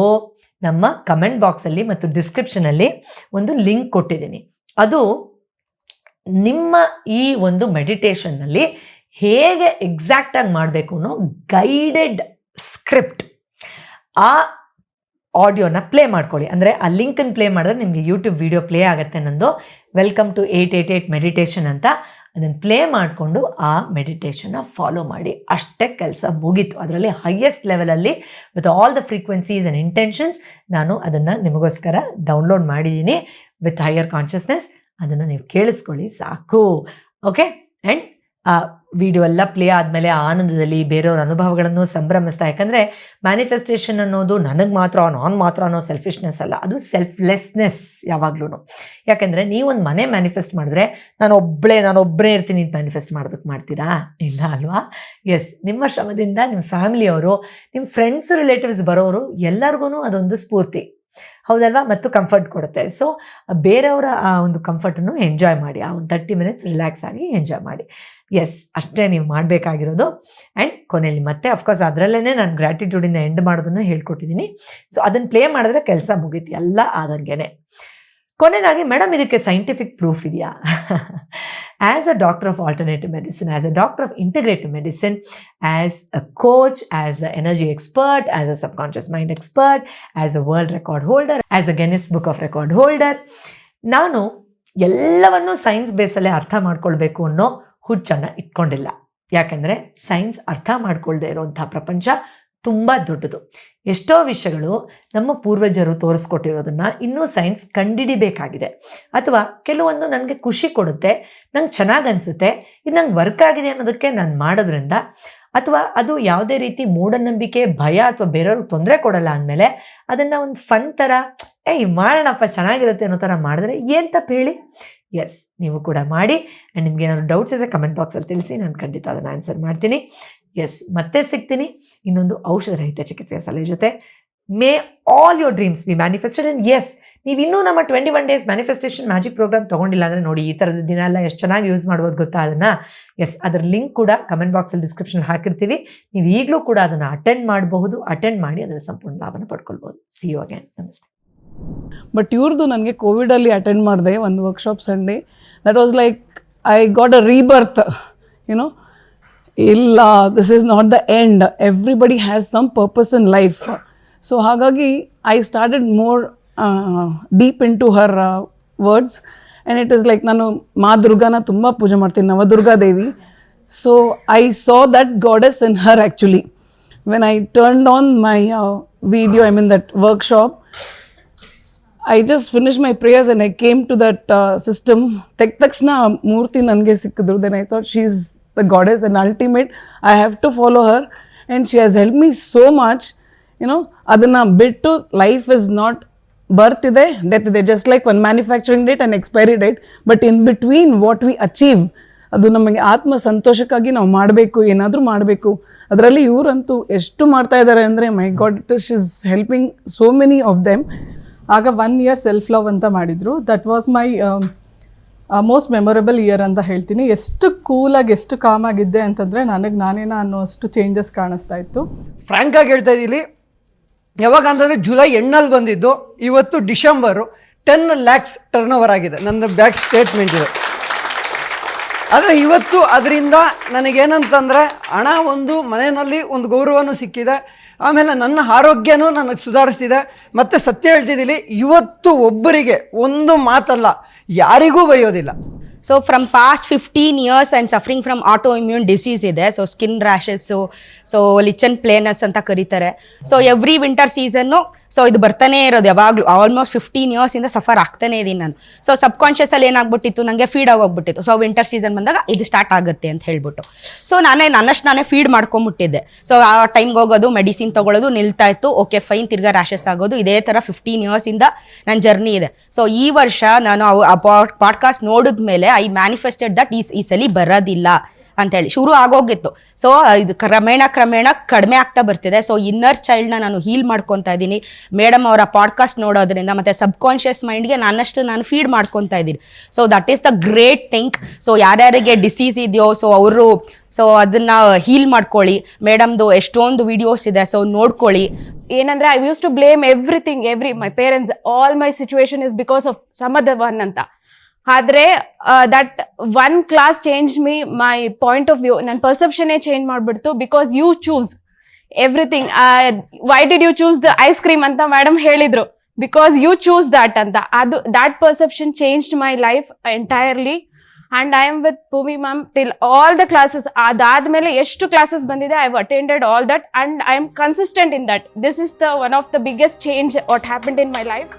ನಮ್ಮ ಕಮೆಂಟ್ ಬಾಕ್ಸಲ್ಲಿ ಮತ್ತು ಡಿಸ್ಕ್ರಿಪ್ಷನಲ್ಲಿ ಒಂದು ಲಿಂಕ್ ಕೊಟ್ಟಿದ್ದೀನಿ. ಅದು ನಿಮ್ಮ ಈ ಒಂದು ಮೆಡಿಟೇಷನ್ನಲ್ಲಿ ಹೇಗೆ ಎಕ್ಸಾಕ್ಟಾಗಿ ಮಾಡಬೇಕು ಅನ್ನೋ ಗೈಡೆಡ್ ಸ್ಕ್ರಿಪ್ಟ್. ಆ ಆಡಿಯೋನ ಪ್ಲೇ ಮಾಡ್ಕೊಳ್ಳಿ. ಅಂದರೆ ಆ ಲಿಂಕನ್ನು ಪ್ಲೇ ಮಾಡಿದ್ರೆ ನಿಮಗೆ ಯೂಟ್ಯೂಬ್ ವಿಡಿಯೋ ಪ್ಲೇ ಆಗುತ್ತೆ. ನಂದು ವೆಲ್ಕಮ್ ಟು 888 ಮೆಡಿಟೇಷನ್ ಅಂತ. ಅದನ್ನು ಪ್ಲೇ ಮಾಡಿಕೊಂಡು ಆ ಮೆಡಿಟೇಷನ್ನ ಫಾಲೋ ಮಾಡಿ. ಅಷ್ಟೇ ಕೆಲಸ ಮುಗೀತು. ಅದರಲ್ಲಿ ಹೈಯೆಸ್ಟ್ ಲೆವೆಲಲ್ಲಿ with all the frequencies and intentions ನಾನು ಅದನ್ನು ನಿಮಗೋಸ್ಕರ ಡೌನ್ಲೋಡ್ ಮಾಡಿದ್ದೀನಿ ವಿತ್ ಹೈಯರ್ ಕಾನ್ಷಿಯಸ್ನೆಸ್. ಅದನ್ನು ನೀವು ಕೇಳಿಸ್ಕೊಳ್ಳಿ ಸಾಕು. ಓಕೆ, ಆ್ಯಂಡ್ ವಿಡಿಯೋ ಎಲ್ಲ ಪ್ಲೇ ಆದಮೇಲೆ ಆನಂದದಲ್ಲಿ ಬೇರೆಯವ್ರ ಅನುಭವಗಳನ್ನು ಸಂಭ್ರಮಿಸ್ತಾ, ಯಾಕಂದರೆ ಮ್ಯಾನಿಫೆಸ್ಟೇಷನ್ ಅನ್ನೋದು ನನಗೆ ಮಾತ್ರ ನಾನು ಮಾತ್ರ ಅನ್ನೋ ಸೆಲ್ಫಿಶ್ನೆಸ್ ಅಲ್ಲ, ಅದು ಸೆಲ್ಫ್ಲೆಸ್ನೆಸ್ ಯಾವಾಗ್ಲೂ. ಯಾಕೆಂದರೆ ನೀವೊಂದು ಮನೆ ಮ್ಯಾನಿಫೆಸ್ಟ್ ಮಾಡಿದ್ರೆ ನಾನೊಬ್ಬರೇ ಇರ್ತೀನಿ ಅಂತ ಮ್ಯಾನಿಫೆಸ್ಟ್ ಮಾಡೋದಕ್ಕೆ ಮಾಡ್ತೀರಾ? ಇಲ್ಲ ಅಲ್ವಾ? ಎಸ್, ನಿಮ್ಮ ಶ್ರಮದಿಂದ ನಿಮ್ಮ ಫ್ಯಾಮಿಲಿಯವರು, ನಿಮ್ಮ ಫ್ರೆಂಡ್ಸು, ರಿಲೇಟಿವ್ಸ್ ಬರೋರು ಎಲ್ಲರಿಗೂ ಅದೊಂದು ಸ್ಫೂರ್ತಿ, ಹೌದಲ್ವಾ? ಮತ್ತು ಕಂಫರ್ಟ್ ಕೊಡುತ್ತೆ. ಸೊ ಬೇರೆಯವರ ಆ ಒಂದು ಕಂಫರ್ಟನ್ನು ಎಂಜಾಯ್ ಮಾಡಿ, ಆ ಒಂದು 30 ಮಿನಿಟ್ಸ್ ರಿಲ್ಯಾಕ್ಸ್ ಆಗಿ ಎಂಜಾಯ್ ಮಾಡಿ. ಎಸ್, ಅಷ್ಟೇ ನೀವು ಮಾಡಬೇಕಾಗಿರೋದು. ಆ್ಯಂಡ್ ಕೊನೆಯಲ್ಲಿ ಮತ್ತೆ ಅಫ್ಕೋರ್ಸ್ ಅದರಲ್ಲೇ ನಾನು ಗ್ರ್ಯಾಟಿಟ್ಯೂಡಿಂದ ಎಂಡ್ ಮಾಡೋದನ್ನು ಹೇಳ್ಕೊಟ್ಟಿದ್ದೀನಿ. ಸೊ ಅದನ್ನು ಪ್ಲೇ ಮಾಡಿದ್ರೆ ಕೆಲಸ ಮುಗೀತು, ಎಲ್ಲ ಆದಂಗೆ. ಕೊನೆಯದಾಗಿ, ಮೇಡಮ್ ಇದಕ್ಕೆ ಸೈಂಟಿಫಿಕ್ ಪ್ರೂಫ್ ಇದೆಯಾ? As a doctor of alternative medicine, as a doctor of integrative medicine, as a coach, as a energy expert, as a subconscious mind expert, as a world record holder, as a Guinness book of record holder, ನಾನು ಎಲ್ಲವನ್ನೂ science ಬೇಸಲ್ಲೇ ಅರ್ಥ ಮಾಡ್ಕೊಳ್ಬೇಕು ಅನ್ನೋ ಹುಚ್ಚನ್ನು ಇಟ್ಕೊಂಡಿಲ್ಲ. ಯಾಕೆಂದರೆ science ಅರ್ಥ ಮಾಡ್ಕೊಳ್ದೇ ಇರೋವಂಥ ಪ್ರಪಂಚ ತುಂಬ ದೊಡ್ಡದು. ಎಷ್ಟೋ ವಿಷಯಗಳು ನಮ್ಮ ಪೂರ್ವಜರು ತೋರಿಸ್ಕೊಟ್ಟಿರೋದನ್ನು ಇನ್ನೂ ಸೈನ್ಸ್ ಕಂಡಿಡಿಬೇಕಾಗಿದೆ. ಅಥವಾ ಕೆಲವೊಂದು ನನಗೆ ಖುಷಿ ಕೊಡುತ್ತೆ, ನಂಗೆ ಚೆನ್ನಾಗಿ ಅನಿಸುತ್ತೆ, ಇದು ನಂಗೆ ವರ್ಕ್ ಆಗಿದೆ ಅನ್ನೋದಕ್ಕೆ ನಾನು ಮಾಡೋದ್ರಿಂದ, ಅಥವಾ ಅದು ಯಾವುದೇ ರೀತಿ ಮೂಢನಂಬಿಕೆ, ಭಯ ಅಥವಾ ಬೇರೆಯವ್ರಿಗೆ ತೊಂದರೆ ಕೊಡಲ್ಲ ಅಂದಮೇಲೆ ಅದನ್ನು ಒಂದು ಫನ್ ಥರ ಮಾಡೋಣಪ್ಪ ಚೆನ್ನಾಗಿರುತ್ತೆ ಅನ್ನೋ ಥರ ಮಾಡಿದ್ರೆ ಏನು ತಪ್ಪು ಹೇಳಿ? ಎಸ್, ನೀವು ಕೂಡ ಮಾಡಿ. ಆ್ಯಂಡ್ ನಿಮ್ಗೆ ಏನಾದ್ರು ಡೌಟ್ಸ್ ಇದ್ದರೆ ಕಮೆಂಟ್ ಬಾಕ್ಸಲ್ಲಿ ತಿಳಿಸಿ, ನಾನು ಖಂಡಿತ ಅದನ್ನು ಆನ್ಸರ್ ಮಾಡ್ತೀನಿ. ಎಸ್, ಮತ್ತೆ ಸಿಗ್ತೀನಿ ಇನ್ನೊಂದು ಔಷಧ ರಹಿತ ಚಿಕಿತ್ಸೆಯ ಸಲಹೆ ಜೊತೆ. May all your dreams be manifested. And yes, ನೀವು ಇನ್ನೂ ನಮ್ಮ 21 ಡೇಸ್ ಮ್ಯಾನಿಫೆಸ್ಟೇಷನ್ ಮ್ಯಾಜಿಕ್ ಪ್ರೋಗ್ರಾಮ್ ತೊಗೊಂಡಿಲ್ಲ ಅಂದರೆ ನೋಡಿ, ಈ ಥರದ ದಿನ ಎಲ್ಲ ಎಷ್ಟು ಚೆನ್ನಾಗಿ ಯೂಸ್ ಮಾಡ್ಬೋದು ಗೊತ್ತಾ ಅದನ್ನು. ಎಸ್, ಅದರ ಲಿಂಕ್ ಕೂಡ ಕಮೆಂಟ್ ಬಾಕ್ಸಲ್ಲಿ ಡಿಸ್ಕ್ರಿಪ್ಷನ್ ಹಾಕಿರ್ತೀವಿ. ನೀವು ಈಗಲೂ ಕೂಡ ಅದನ್ನು ಅಟೆಂಡ್ ಮಾಡಬಹುದು, ಅಟೆಂಡ್ ಮಾಡಿ ಅದರ ಸಂಪೂರ್ಣ ಲಾಭನ ಪಡ್ಕೊಳ್ಬೋದು. See you again. ನಮಸ್ತೆ. ಬಟ್ ಇವ್ರದ್ದು ನನಗೆ ಕೋವಿಡಲ್ಲಿ ಅಟೆಂಡ್ ಮಾಡಿದೆ ಒಂದು workshop Sunday. That was like I got a rebirth, you know. ಇಲ್ಲ, this is not the end, everybody has some purpose in life. So ಹಾಗಾಗಿ I started more deep into her words. And it is like, ನಾನು ಮಾ ದುರ್ಗಾನ ತುಂಬ ಪೂಜೆ ಮಾಡ್ತೀನಿ, Navadurgadevi. So I saw that goddess in her actually when I turned on my video, I mean that workshop. I just finished my prayers and I came to that system. Takshna Murti nange sikkidru. Then I thought she's the goddess and ultimate. I have to follow her, and she has helped me so much. You know, adanna bittu life is not birth ide, death ide, just like one manufacturing date and expiry date. But in between what we achieve, ಅದು ನಮಗೆ ಆತ್ಮ ಸಂತೋಷಕ್ಕಾಗಿ ನಾವು ಮಾಡಬೇಕು, ಏನಾದರೂ ಮಾಡಬೇಕು. ಅದರಲ್ಲಿ ಇವರಂತೂ ಎಷ್ಟು ಮಾಡ್ತಾ ಇದ್ದಾರೆ ಅಂದರೆ, my God, it is helping so many of them. ಆಗ 1 year ಸೆಲ್ಫ್ ಲವ್ ಅಂತ ಮಾಡಿದರು. That was my most memorable year ಅಂತ ಹೇಳ್ತೀನಿ. ಎಷ್ಟು ಕೂಲಾಗಿ, ಎಷ್ಟು ಕಾಮಾಗಿದ್ದೆ ಅಂತಂದರೆ ನನಗೆ ನಾನೇನ ಅನ್ನೋಷ್ಟು ಚೇಂಜಸ್ ಕಾಣಿಸ್ತಾ ಇತ್ತು. ಫ್ರ್ಯಾಂಕಾಗಿ ಹೇಳ್ತಾ ಇದ್ದೀನಿ, ಯಾವಾಗ ಅಂತಂದರೆ ಜುಲೈ ಎಂಡಲ್ಲಿ ಬಂದಿದ್ದು, ಇವತ್ತು ಡಿಸೆಂಬರು 10 lakhs ಟರ್ನ್ ಓವರ್ ಆಗಿದೆ. ನನ್ನ ಬ್ಯಾಕ್ ಸ್ಟೇಟ್ಮೆಂಟ್ ಇದೆ. ಆದರೆ ಇವತ್ತು ಅದರಿಂದ ನನಗೇನಂತಂದರೆ ಹಣ, ಒಂದು ಮನೆಯಲ್ಲಿ ಒಂದು ಗೌರವನೂ ಸಿಕ್ಕಿದೆ, ಆಮೇಲೆ ನನ್ನ ಆರೋಗ್ಯನೂ ನನಗೆ ಸುಧಾರಿಸಿದೆ. ಮತ್ತು ಸತ್ಯ ಹೇಳ್ತಿದ್ದೀನಿ, ಇವತ್ತು ಒಬ್ಬರಿಗೆ ಒಂದು ಮಾತಲ್ಲ, ಯಾರಿಗೂ ಬೈಯೋದಿಲ್ಲ. So from past 15 years I'm suffering from autoimmune disease ಇದೆ. ಸೊ ಸ್ಕಿನ್ ರ್ಯಾಷಸ್, ಸೊ ಲಿಚನ್ ಪ್ಲೇನಸ್ ಅಂತ ಕರೀತಾರೆ. So every winter season so ಇದು ಬರ್ತಾನೆ ಇರೋದು ಯಾವಾಗಲೂ. ಆಲ್ಮೋಸ್ಟ್ 15 years ಇಂದ ಸಫರ್ ಆಗ್ತಾನೆ ಇದ್ದೀನಿ ನಾನು. ಸೊ ಸಬ್ ಕಾನ್ಷಿಯಸಲ್ಲಿ ಏನಾಗ್ಬಿಟ್ಟಿತ್ತು, ನನಗೆ ಫೀಡ್ ಆಗೋಗ್ಬಿಟ್ಟಿತ್ತು. ಸೊ ವಿಂಟರ್ ಸೀಸನ್ ಬಂದಾಗ ಇದು ಸ್ಟಾರ್ಟ್ ಆಗುತ್ತೆ ಅಂತ ಹೇಳ್ಬಿಟ್ಟು, ಸೊ ನಾನೇ ಫೀಡ್ ಮಾಡ್ಕೊಂಬಿಟ್ಟಿದ್ದೆ. ಸೊ ಆ ಟೈಮ್ಗೆ ಹೋಗೋದು, ಮೆಡಿಸಿನ್ ತೊಗೊಳ್ಳೋದು ನಿಲ್ತಾ ಇತ್ತು. ಓಕೆ ಫೈನ್, ತಿರ್ಗಾ ರ್ಯಾಷಸ್ ಆಗೋದು, ಇದೇ ಥರ 15 years ಇಂದ ನನ್ನ ಜರ್ನಿ ಇದೆ. ಸೊ ಈ ವರ್ಷ ನಾನು ಆ ಪಾಡ್ಕಾಸ್ಟ್ ನೋಡಿದ್ಮೇಲೆ ಐ ಮ್ಯಾನಿಫೆಸ್ಟೆಡ್ ದಟ್ ಈ ಸಲ ಬರೋದಿಲ್ಲ ಅಂತೇಳಿ ಶುರು ಆಗೋಗಿತ್ತು. ಸೊ ಇದು ಕ್ರಮೇಣ ಕಡಿಮೆ ಆಗ್ತಾ ಬರ್ತಿದೆ. ಸೊ ಇನ್ನರ್ ಚೈಲ್ಡ್ನ ನಾನು ಹೀಲ್ ಮಾಡ್ಕೊತಾ ಇದ್ದೀನಿ ಮೇಡಮ್ ಅವರ ಪಾಡ್ಕಾಸ್ಟ್ ನೋಡೋದ್ರಿಂದ. ಮತ್ತು ಸಬ್ ಕಾನ್ಷಿಯಸ್ ಮೈಂಡ್ಗೆ ನಾನು ಫೀಡ್ ಮಾಡ್ಕೊತಾ ಇದ್ದೀನಿ. So that is the great thing. So ಯಾರ್ಯಾರಿಗೆ ಡಿಸೀಸ್ ಇದೆಯೋ, ಸೊ ಅವರು ಸೊ ಅದನ್ನ ಹೀಲ್ ಮಾಡ್ಕೊಳ್ಳಿ. ಮೇಡಮ್ದು ಎಷ್ಟೊಂದು ವಿಡಿಯೋಸ್ ಇದೆ, ಸೊ ನೋಡ್ಕೊಳ್ಳಿ. ಏನಂದ್ರೆ I use to blame everything, my parents, all my situation is because of some other one ಅಂತ. ಆದ್ರೆ that one class change me, my point of view, ನನ್ನ ಪರ್ಸೆಪ್ಷನ್ನೇ ಚೇಂಜ್ ಮಾಡ್ಬಿಡ್ತು. Because you choose everything. Why did you choose the ice cream ಅಂತ madam ಹೇಳಿದ್ರು, because you choose that ಅಂತ. ಅದು that perception changed my life entirely. and I am with Bhumi ma'am till all the classes. Adadmele eshtu classes bandide, I have attended all that and I am consistent in that. This is the one of the biggest change what happened in my life.